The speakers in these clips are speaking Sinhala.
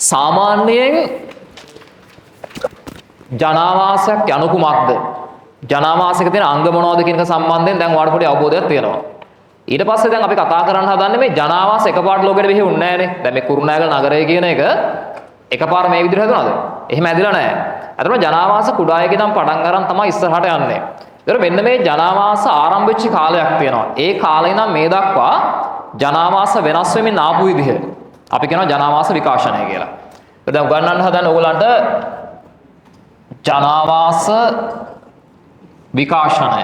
සාමාන්‍යයෙන් ජනාවාසයක් යනු කුමක්ද? ජනාවාසයක තියෙන අංග මොනවද කියන එක සම්බන්ධයෙන් දැන් ඔයාලට පොඩි අවබෝධයක් තියෙනවා. ඊට පස්සේ දැන් අපි කතා කරන්න හදන්නේ මේ ජනාවාස එකපාරට ලෝකෙට මෙහෙවුන්නේ නැහනේ. දැන් මේ කුරුණෑගල නගරය කියන එක එකපාර මේ විදිහට හදුනද? එහෙම ඇදිලා නැහැ. අතන ජනාවාස කුඩායක ඉඳන් පටන් ගන්න තමයි ඉස්සරහට යන්නේ. ඒතර මෙන්න මේ ජනාවාස ආරම්භ වෙච්ච කාලයක් තියෙනවා. ඒ කාලේ ඉඳන් මේ දක්වා ජනාවාස වෙනස් වෙමින් ආපු විදිහ අපි කියනවා ජනාවාස විකාශනය කියලා. ඒක දැන් උගන්වන්න හදන්නේ ඕගලන්ට ජනාවාස විකාශනය.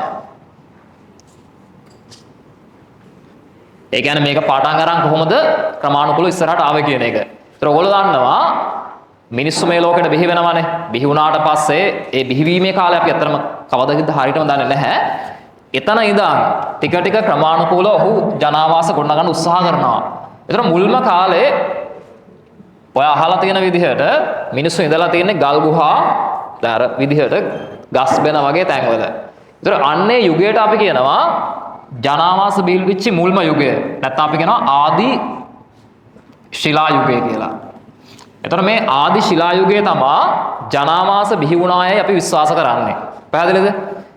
ඒ කියන්නේ මේක පටන් ගන්න කොහොමද ක්‍රමානුකූලව ඉස්සරහට ආවේ කියන එක. ඒතර ඔයගොල්ලෝ දන්නවා මිනිස්සු මේ ලෝකෙට බිහි වෙනවානේ. බිහි වුණාට පස්සේ ඒ බිහිවීමේ කාලය අපි අතරම කවදාද හරියටම දන්නේ නැහැ. එතන ඉඳන් ටික ටික ක්‍රමානුකූලව ඔහු ජනාවාස ගොඩනගන්න උත්සාහ කරනවා. ඒතර මුල්ම කාලේ ඔය අහලා තියෙන විදිහට මිනිස්සු ඉඳලා තියෙන්නේ ගල් ගුහා අර විදිහට ගස් බෙන වගේ තැන්වල. ඒතර අන්නේ යුගයට අපි කියනවා ජනාවාස බිහි වෙච්ච මුල්ම යුගය. නැත්නම් අපි කියනවා ආදි ශිලා යුගය කියලා. එතකොට මේ ආදි ශිලා යුගයේ තමයි ජනාවාස බිහි වුණායයි අපි විශ්වාස කරන්නේ. පැහැදිලිද?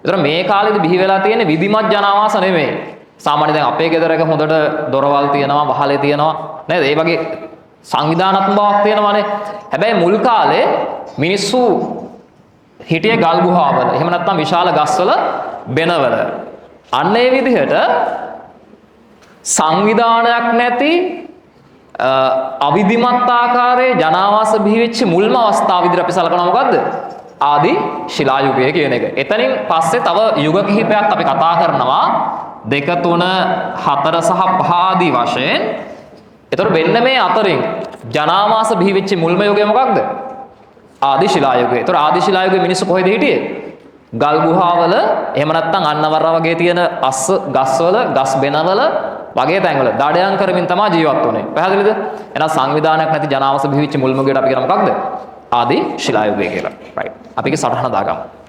එතකොට මේ කාලේදී බිහි වෙලා තියෙන්නේ විධිමත් ජනාවාස නෙමෙයි. සාමාන්‍ය දැන් අපේ ගෙදරක හොඳට දොරවල් තියෙනවා, වහලේ තියෙනවා නේද? ඒ වගේ සංවිධානාත්මක බවක් තියෙනවානේ. හැබැයි මුල් කාලේ මිනිස්සු හිටියේ ගල් ගුහාවල. එහෙම නැත්නම් විශාල ගස්වල බෙනවල. අන්න ඒ විදිහට සංවිධානයක් නැති අවිධිමත් ආකාරයේ ජනාවාස බිහි වෙච්ච මුල්ම අවස්ථාව විදිහට අපි සලකනවා මොකද්ද? ආදි ශිලා යුගය කියන එක. එතනින් පස්සේ තව යුග කිහිපයක් අපි කතා කරනවා 2 3 4 සහ 5 ආදී වශයෙන්. ඒතර මෙන්න මේ අතරින් ජනාවාස බිහි වෙච්ච මුල්ම යුගය මොකක්ද? ආදි ශිලා යුගය. ඒතර ආදි ශිලා යුගයේ මිනිස්සු කොහෙද හිටියේ? ගල් ගුහාවල, එහෙම නැත්නම් අන්නවර වගේ තියෙන අස්ස ගස්වල, ගස් බෙනවල වගේ තැන්වල දඩයන් කරමින් තමයි ජීවත් වුනේ. පැහැදිලිද? එහෙනම් සංවිධානයක් නැති ජනාවාස බිහි වෙච්ච මුල්ම යුගයට අපි කියන මොකක්ද? ආදි ශිලා යුගය කියලා. රයිට්. අපි ඒක සටහන දාගමු.